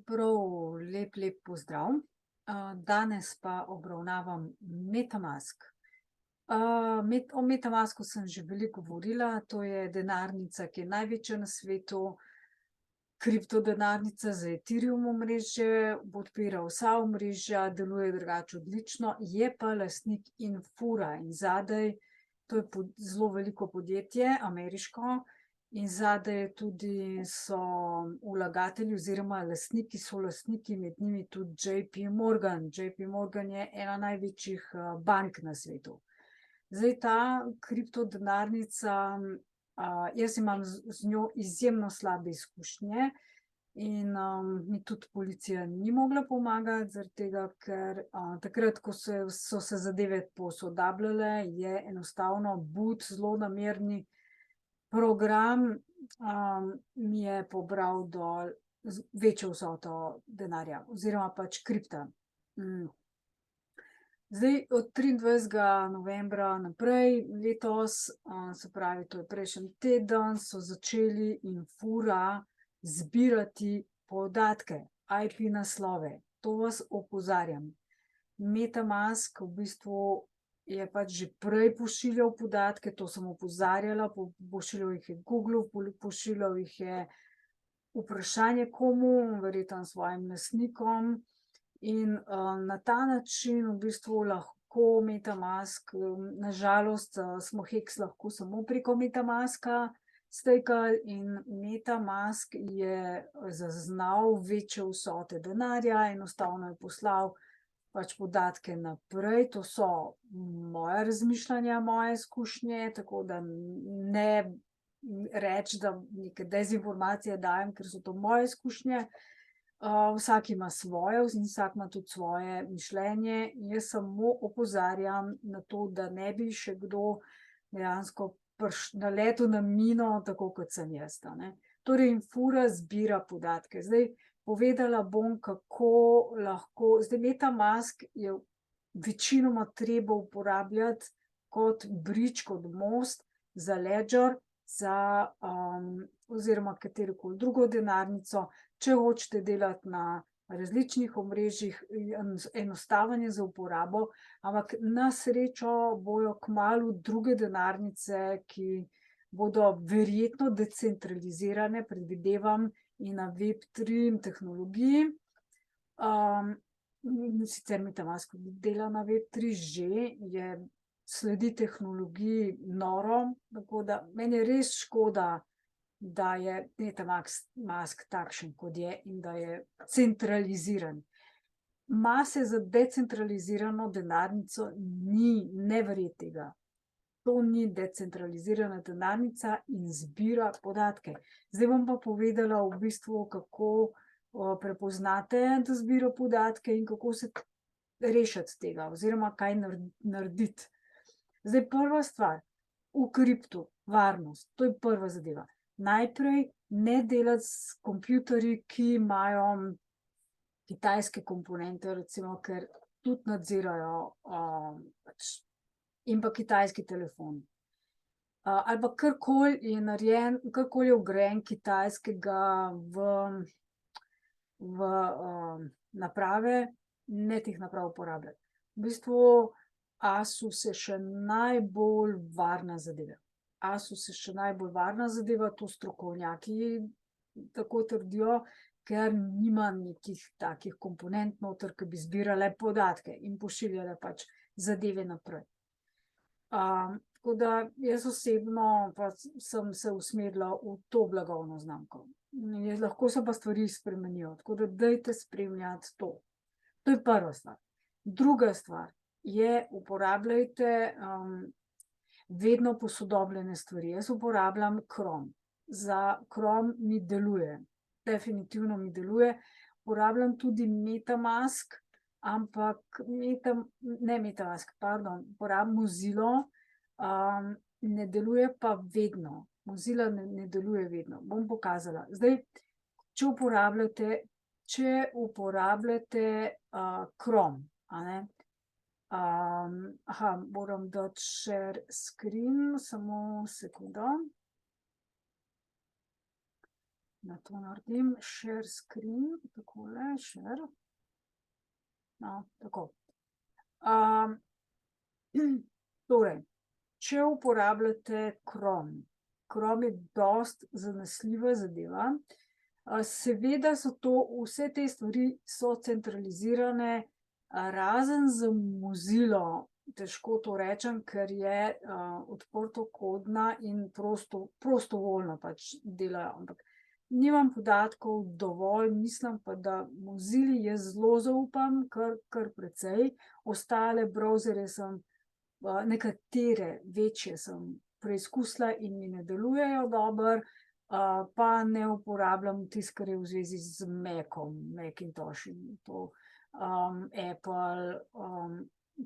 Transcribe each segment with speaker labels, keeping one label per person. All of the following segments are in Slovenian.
Speaker 1: Prav lep pozdrav. Danes pa obravnavam MetaMask. O MetaMasku sem že veliko govorila, to je denarnica, ki je največja na svetu, kriptodenarnica za Ethereum omrežje, podpira vsa omrežja, deluje drugače odlično, je pa lastnik Infura in zadaj, to je zelo veliko podjetje, ameriško, in zadaj tudi so vlagatelji oziroma lastniki, so lastniki, med njimi tudi JP Morgan. JP Morgan je ena največjih bank na svetu. Zdaj ta kriptodenarnica, jaz imam z njo izjemno slabe izkušnje in mi tudi policija ni mogla pomagati, zaradi tega, ker takrat, ko so se zadeve posodabljale, je enostavno zelo namerni program mi je pobral dol večjo vsoto denarja oziroma pač kripta. Zdaj od 23. novembra naprej letos, se pravi, to je prejšnji teden, so začeli Infura zbirati podatke, IP naslove. To vas opozarjam. MetaMask v bistvu je pač že prej pošiljal podatke, to sem opozarjala, pošiljal jih je Google, pošiljal jih je vprašanje komu, verjetno svojim lastnikom, in na ta način v bistvu lahko MetaMask, na žalost smo Hex lahko samo preko MetaMaska stekali in MetaMask je zaznal večje vsote denarja, enostavno je poslal pač podatke naprej. To so moje razmišljanja, moje izkušnje, tako da ne reči, da neke dezinformacije dajem, ker so to moje izkušnje. Vsak ima svoje in vsak ima tudi svoje mišljenje. Jaz samo opozarjam na to, da ne bi še kdo dejansko naletel na mino, tako kot sem jaz. Torej, Infura zbira podatke. Zdaj, povedala bom, kako lahko. Zdaj, MetaMask je večinoma treba uporabljati kot bridge, kot most za Ledger, oziroma katerokoli drugo denarnico, če hočete delati na različnih omrežjih, enostaven je za uporabo, ampak na srečo bojo kmalu druge denarnice, ki bodo verjetno decentralizirane, predvidevam, in na Web3 tehnologiji. Sicer MetaMask dela na Web3 že, sledi tehnologiji noro, tako da meni je res škoda, da je MetaMask takšen, kot je, in da je centraliziran. Mase za decentralizirano denarnico ni, ne verjeti tega. To ni decentralizirana denarnica in zbira podatke. Zdaj bom pa povedala v bistvu, kako prepoznate, da zbira podatke in kako se rešiti tega oziroma kaj narediti. Zdaj, prva stvar, v kriptu, varnost, to je prva zadeva. Najprej ne delati s kompjuterji, ki imajo kitajske komponente, recimo, ker tudi nadzirajo in pa kitajski telefon. Ali pa karkoli je narejen, karkoli je vgrajen kitajskega v naprave, ne teh naprav uporabljati. V bistvu Asus je še najbolj varna zadeva. To strokovnjaki tako trdijo, ker nima nekih takih komponent noter, ki bi zbirale podatke in pošiljale pač zadeve naprej. Tako da jaz osebno pa sem se usmerila v to blagovno znamko. Lahko se pa stvari spremenijo, tako da dajte spremljati to. To je prva stvar. Druga stvar je, uporabljajte vedno posodobljene stvari. Jaz uporabljam Chrome. Za Chrome mi deluje, definitivno mi deluje. Uporabljam tudi MetaMask, ampak uporabljam Mozilo, ne deluje pa vedno. Mozilla ne deluje vedno. Bom pokazala. Zdaj, če uporabljate Chrome, moram dati share screen, samo sekundo. Da to naredim, share screen, takole, share. No, tako. Torej, če uporabljate Chrome, Chrome je dost zanesljiva zadeva. Seveda so vse te stvari so centralizirane, razen z Mozilo, težko to rečem, ker je odprtokodna in prostovoljno pač delajo, ampak nimam podatkov dovolj, mislim pa, da Mozili jaz zelo zaupam, kar precej. Ostale browserje sem, nekatere večje sem preizkusila in mi ne delujejo dobro, pa ne uporabljam tisto, kar je v zvezi z Macom, Macintosh in to, Apple,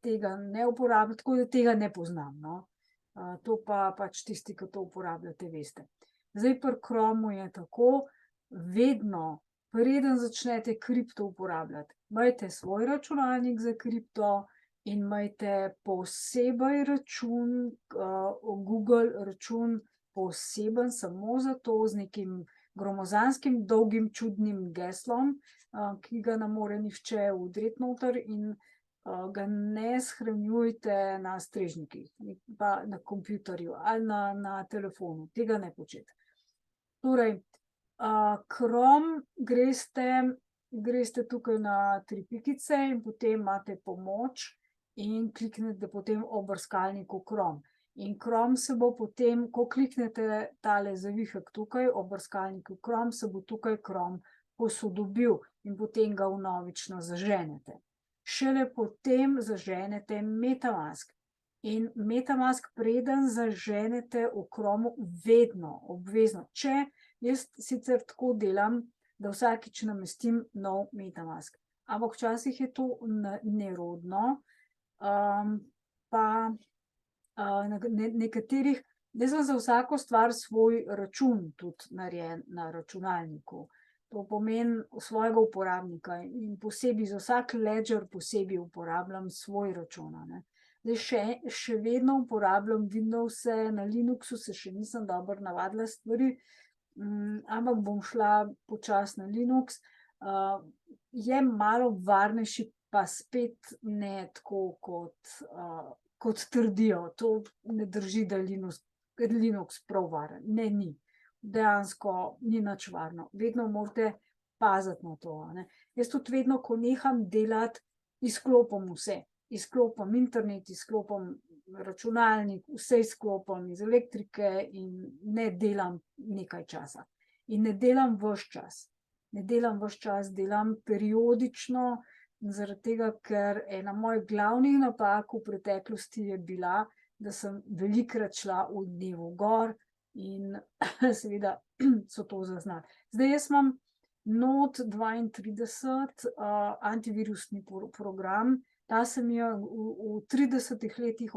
Speaker 1: tega ne uporabljam, tako da tega ne poznam, no. To pa pač tisti, ki to uporabljate, veste. Zdaj pri Chromu je tako, vedno, preden začnete kripto uporabljati, imejte svoj računalnik za kripto in imejte posebej račun, Google račun, poseben samo za to, z nekim gromozanskim, dolgim, čudnim geslom, ki ga ne more nihče vdreti noter in ga ne shranjujte na strežnikih, pa na kompjuterju ali na telefonu, tega ne početi. Torej, Chrome greste tukaj na 3 pikice in potem imate pomoč in kliknete potem o brskalniku Chrome. In Chrome se bo potem, ko kliknete tale zavihek tukaj o brskalniku Chrome, se bo tukaj Chrome posodobil in potem ga vnovično zaženete. Šele potem zaženete MetaMask. In MetaMask, preden zaženete v Chromu, vedno, obvezno. Jaz sicer tako delam, da vsakič namestim nov MetaMask. Ampak včasih je to nerodno, pa nekaterih, jaz sem za vsako stvar svoj račun tudi narejen na računalniku. To pomeni svojega uporabnika in posebej za vsak ledger posebej uporabljam svoj račun, ne. Zdaj še vedno uporabljam Windowse, na Linuxu se še nisem dobro navadila stvari, ampak bom šla počasi na Linux. Je malo varnejši, pa spet ne tako kot trdijo. To ne drži, da je Linux prav varen. Ne, ni. Dejansko ni nič varno. Vedno morate paziti na to, ne. Jaz tudi vedno, ko neham delati, izklopim vse. Izklopim internet, izklopim računalnik, vse izklopim iz elektrike in ne delam nekaj časa. In ne delam ves čas. Ne delam ves čas, delam periodično, zaradi tega, ker ena mojih glavnih napak v preteklosti je bila, da sem velikokrat šla v dnevu gor in seveda so to zaznali. Zdaj jaz imam Note 32, antivirusni program. Ta se mi je v 30 letih,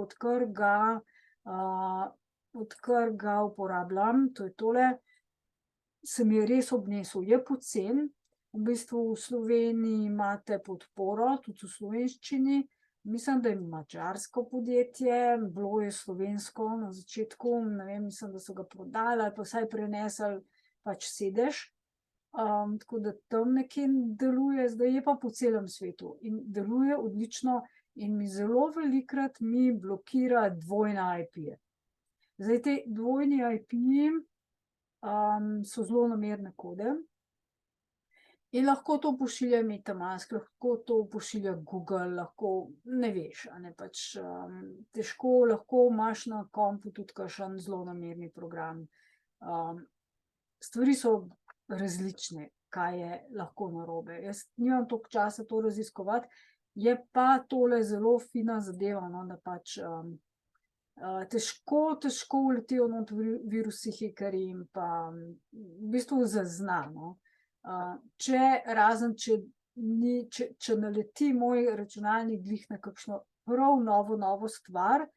Speaker 1: odkar ga uporabljam, to je tole, se mi je res obnesel. Je poceni, v bistvu v Sloveniji imate podporo, tudi v slovenščini. Mislim, da je madžarsko podjetje, bilo je slovensko na začetku, ne vem, mislim, da so ga prodali ali pa vsaj prenesli pač sedež. Tako da tam nekje deluje, zdaj je pa po celem svetu in deluje odlično in mi zelo velikokrat mi blokira dvojne IP-je. Zdaj te dvojni IP-ji so zelo namerne kode in lahko to pošilja MetaMask, lahko to pošilja Google, lahko ne veš, a ne, pač težko, lahko imaš na kompu tudi kakšen zelo namerni program. Stvari so različne, kaj je lahko narobe. Jaz nimam toliko časa to raziskovati, je pa tole zelo fina zadeva, no, da pač težko uletijo not virusi, hekerji in pa v bistvu zazna, no. Razen če naleti moj računalnik glih na kakšno prav novo stvar,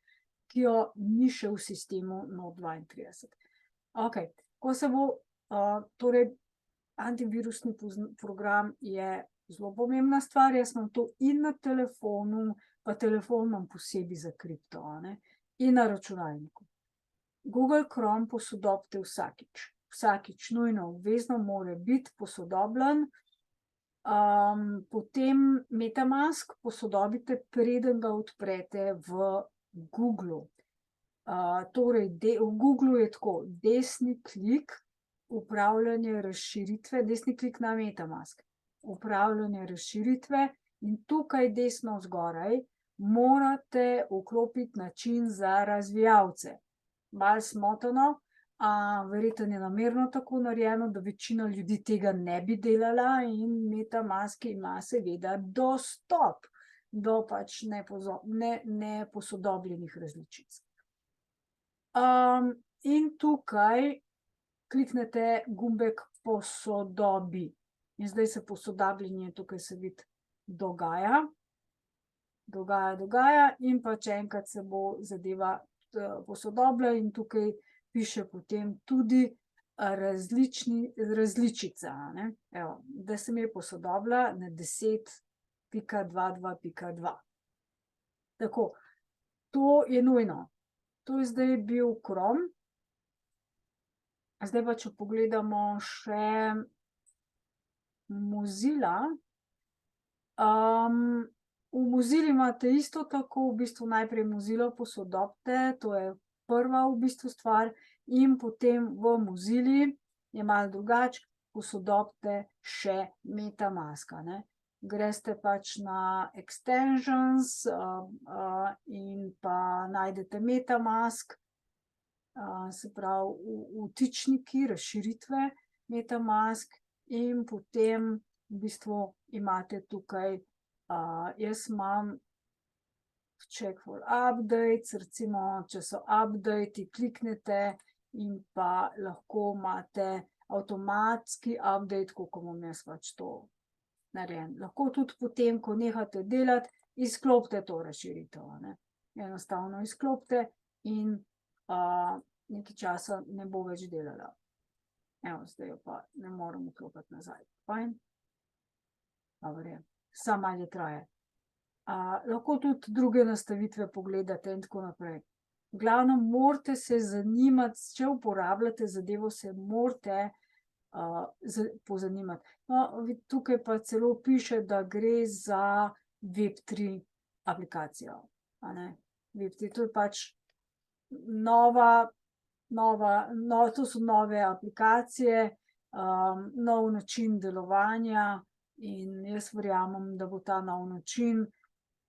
Speaker 1: ki jo ni še v sistemu Note 32. Okej, ko se bo, torej antivirusni program je zelo pomembna stvar, jaz imam to in na telefonu, pa telefon imam posebej za kripto, a ne, in na računalniku. Google Chrome posodobite vsakič. vsakič nujno obvezno mora biti posodobljen. Potem MetaMask posodobite, preden ga odprete v Googlu. Torej, v Googlu je tako, desni klik, upravljanje razširitve, desni klik na MetaMask, upravljanje razširitve in tukaj desno zgoraj morate vklopiti način za razvijalce. Malo smotano, verjetno je namerno tako narejeno, da večina ljudi tega ne bi delala in MetaMask ima seveda dostop do pač neposodobljenih različic. In tukaj kliknete gumbek posodobi. In zdaj se posodabljenje tukaj se vidi dogaja in pač enkrat se bo zadeva posodobila in tukaj piše potem tudi različica, ne. Evo, da se mi je posodobila na 10.22.2. Tako, to je nujno. To je zdaj bil Chrome. Zdaj pa, če pogledamo še Mozilla. V Mozilli imate isto tako, v bistvu najprej Mozillo posodobite, to je prva v bistvu stvar, in potem v Mozilli je malo drugače, posodobite še MetaMaska, ne. Greste pač na extensions in pa najdete MetaMask, se pravi vtičniki, razširitve MetaMask in potem v bistvu imate tukaj, jaz imam check for updates, recimo, če so updati, kliknete in pa lahko imate avtomatski update, koliko imam jaz pač to narejen. Lahko tudi potem, ko nehate delati, izklopite to razširitev, ne. Enostavno izklopite in nekaj časa ne bo več delala. Evo, zdaj jo pa ne morem vklopiti nazaj. Fajn. Dobro je. Samo malo je traja. Lahko tudi druge nastavitve pogledate in tako naprej. V glavnem, morate se zanimati, če uporabljate zadevo, se morate pozanimati. No, tukaj pa celo piše, da gre za Web3 aplikacijo, a ne. Web3, to je pač to so nove aplikacije, nov način delovanja in jaz verjamem, da bo ta nov način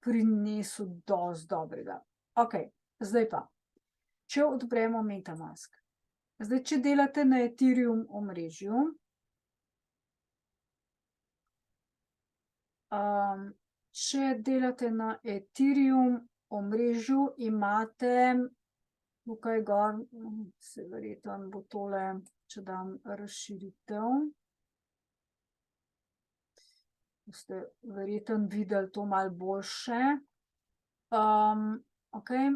Speaker 1: prinesel dosti dobrega. Okej, zdaj pa, če odpremo MetaMask. Zdaj, če delate na Ethereum omrežju, imate tukaj gor, se verjetno bo tole, če dam razširitev, boste verjetno videli to malo boljše. Okej.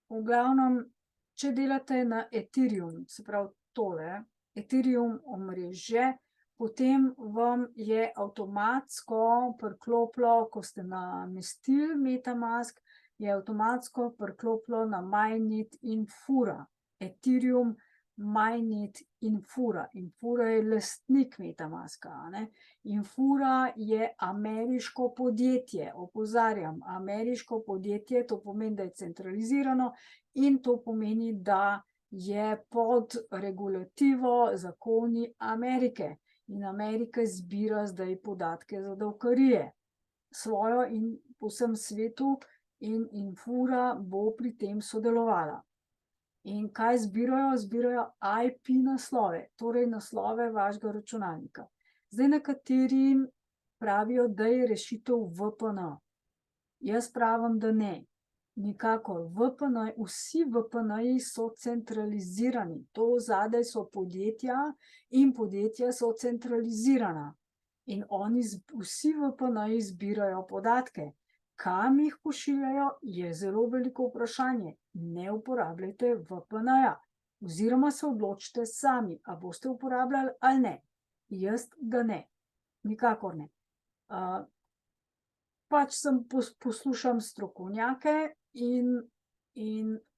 Speaker 1: V glavnem, če delate na Ethereum, se pravi tole, Ethereum omrežje, potem vam je avtomatsko priklopilo, ko ste namestili MetaMask, je avtomatsko priklopilo na Mainnet in Fura. Ethereum, Mainnet in Fura. In Fura je lastnik MetaMaska, a ne. In Fura je ameriško podjetje, opozarjam, ameriško podjetje, to pomeni, da je centralizirano in to pomeni, da je pod regulativo zakoni Amerike. In Amerika zbira zdaj podatke za davkarije, svojo in po vsem svetu, in Fura bo pri tem sodelovala. In kaj zbirajo? Zbirajo IP naslove, torej naslove vašega računalnika. Zdaj nekateri pravijo, da je rešitev VPN. Jaz pravim, da ne. Nikakor. VPN, vsi VPN-ji so centralizirani. To zadaj so podjetja in podjetja so centralizirana. In oni vsi VPN-ji zbirajo podatke. Kam jih pošiljajo, je zelo veliko vprašanje. Ne uporabljajte VPN-ja. Oziroma se odločite sami, a boste uporabljali ali ne. Jaz ga ne. Nikakor ne. Pač poslušam strokovnjake in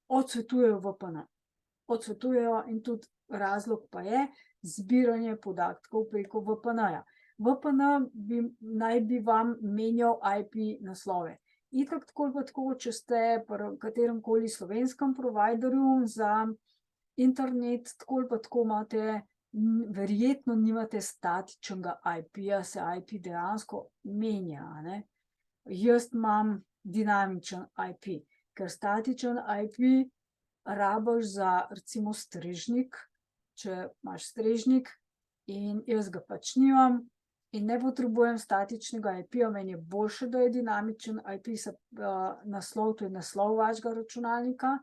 Speaker 1: odsvetujejo VPN. odsvetujejo in tudi razlog pa je zbiranje podatkov preko VPN-ja. VPN naj bi vam menjal IP naslove. Itak tako ali pa tako, če ste pri kateremkoli slovenskem providerju za internet, tako ali pa tako imate, verjetno nimate statičnega IP-ja, se IP dejansko menja, ne. Jaz imam dinamičen IP, ker statičen IP rabiš za recimo strežnik, če imaš strežnik in jaz ga pač nimam in ne potrebujem statičnega IP-ja, meni je boljše, da je dinamičen IP, naslov, to je naslov vašega računalnika,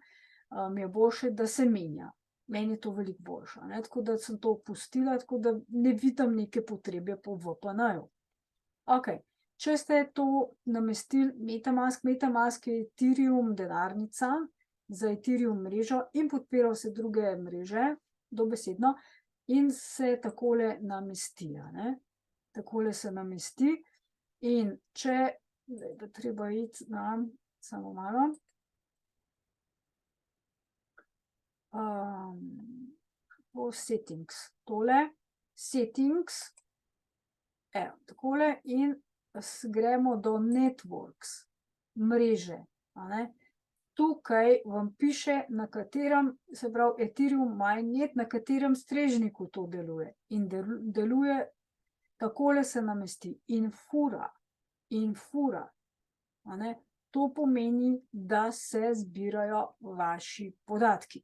Speaker 1: mi je boljše, da se menja. Meni je to veliko boljše, ne, tako da sem to opustila, tako da ne vidim neke potrebe po VPN-ju. Okej, če ste to namestili MetaMask, MetaMask je Ethereum denarnica za Ethereum mrežo in podpira vse druge mreže, dobesedno, in se takole namesti, a ne. Takole se namesti in če, zdaj bo treba iti na, samo malo, po settings, tole, settings, evo, takole in gremo do networks, mreže, a ne. Tukaj vam piše, na katerem, se pravi Ethereum mainnet, na katerem strežniku to deluje in deluje, takole se namesti in fura, a ne. To pomeni, da se zbirajo vaši podatki.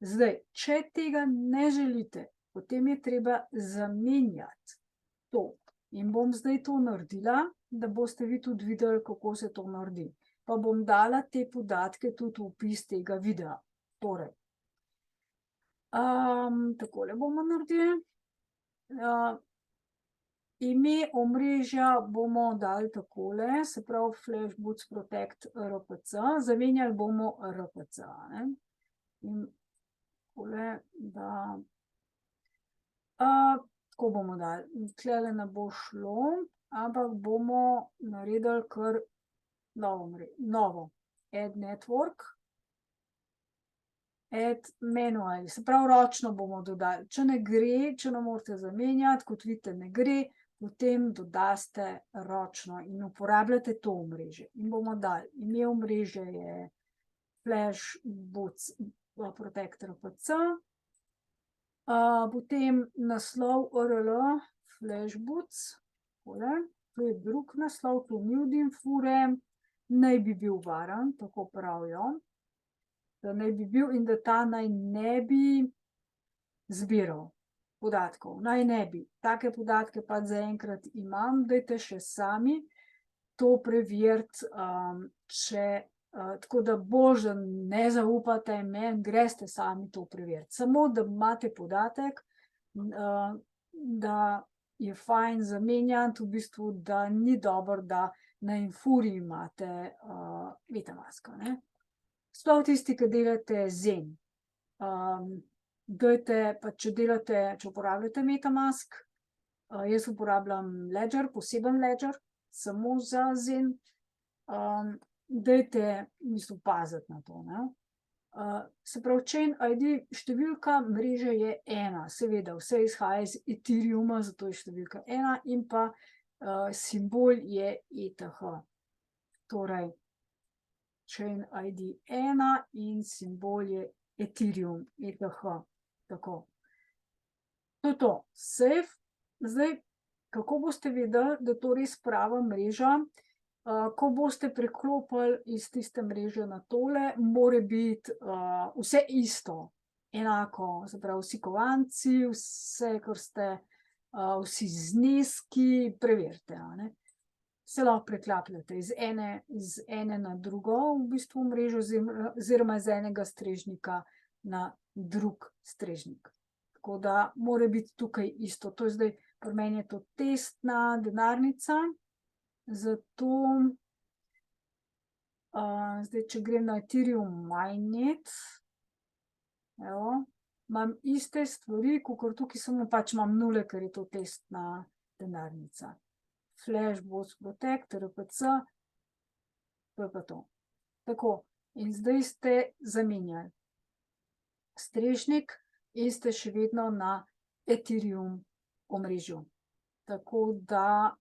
Speaker 1: Zdaj, če tega ne želite, potem je treba zamenjati to. In bom zdaj to naredila, da boste vi tudi videli, kako se to naredi. Pa bom dala te podatke tudi v opis tega videa. Torej, takole bomo naredili. Ime omrežja bomo dali takole, se pravi FlashBoots Protect RPC, zamenjali bomo RPC, ne. In takole, da tako bomo dali, tlele ne bo šlo, ampak bomo naredili kar novo, add network, add manually, se pravi ročno bomo dodali, če ne gre, če ne morete zamenjati, kot vidite, ne gre, potem dodaste ročno in uporabljate to omrežje. In bomo dali, ime omrežja je FlashBoots Protect RPC, potem naslov URL FlashBoots, takole, to je drug naslov, to ni od Infure, naj bi bil varen, tako pravijo, da naj bi bil in da ta naj ne bi zbiral podatkov, naj ne bi. Take podatke pa zaenkrat imam, dajte še sami to preveriti, če, tako da boljše ne zaupate meni, greste sami to preveriti. Samo da imate podatek, da je fajn zamenjati, v bistvu, da ni dobro, da na Infuri imate MetaMaska, ne. Sploh tisti, ki delate Zen. Dajte, pa če uporabljate MetaMask, jaz uporabljam Ledger, poseben Ledger, samo za Zen, dajte v bistvu paziti na to, ne. Se pravi, chain ID, številka mreže je 1, seveda, vse izhaja iz Ethereuma, zato je številka 1 in pa simbol je ETH. Torej, chain ID 1 in simbol je Ethereum, ETH, tako. To je to, safe. Zdaj, kako boste vedeli, da to res prava mreža? Ko boste preklopili iz tiste mreže na tole, mora biti vse isto, enako, se pravi vsi kovanci, vse, kar ste, vsi zneski, preverite, a ne. Se lahko preklapljate iz ene na drugo, v bistvu mrežo, oziroma iz enega strežnika na drug strežnik. Tako da mora biti tukaj isto. To je zdaj, pri meni je to testna denarnica, zato zdaj, če grem na Ethereum mainnet, evo, imam iste stvari, kakor tukaj, samo pač imam nule, ker je to testna denarnica. FlashBoots Protect RPC, to je pa to. Tako, in zdaj ste zamenjali. strežnik in ste še vedno na Ethereum omrežju. Tako da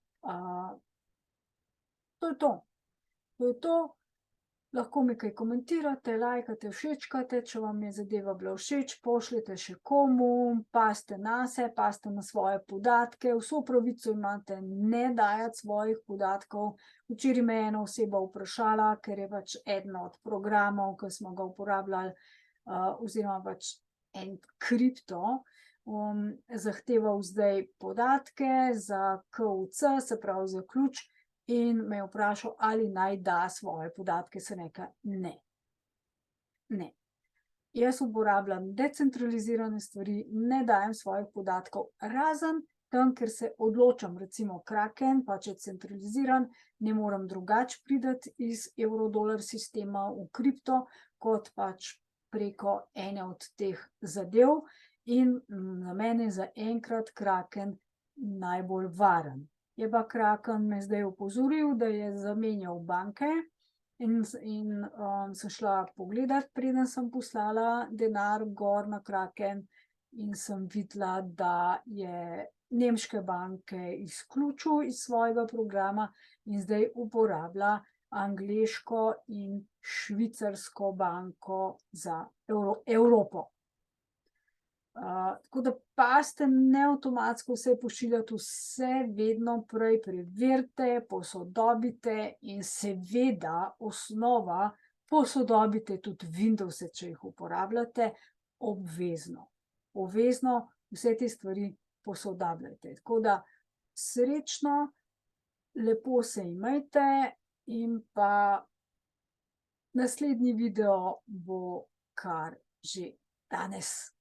Speaker 1: to je to. To je to. Lahko mi kaj komentirate, lajkate, všečkate, če vam je zadeva bila všeč, pošljite še komu, pazite nase, pazite na svoje podatke, vso pravico imate ne dajati svojih podatkov. Včeraj me je ena oseba vprašala, ker je pač eden od programov, ki smo ga uporabljali, oziroma pač en kripto, zahteval zdaj podatke za KUC, se pravi za ključ, in me je vprašal, ali naj da svoje podatke, sem rekla ne. Ne. Jaz uporabljam decentralizirane stvari, ne dajem svojih podatkov, razen tam, ker se odločam, recimo Kraken, pač je centraliziran, ne morem drugače priti iz evrodolar sistema v kripto, kot pač preko ene od teh zadev, in za mene zaenkrat Kraken najbolj varen. Je pa Kraken me zdaj opozoril, da je zamenjal banke in sem šla pogledat, preden sem poslala denar gor na Kraken, in sem videla, da je nemške banke izključil iz svojega programa in zdaj uporablja angleško in švicarsko banko za Evropo. Tako da pazite, ne avtomatsko vse pošiljati, vse vedno prej preverite, posodobite in seveda osnova, posodobite tudi Windowse, če jih uporabljate, obvezno. Obvezno vse te stvari posodabljajte. Tako da srečno, lepo se imejte in pa naslednji video bo kar že danes.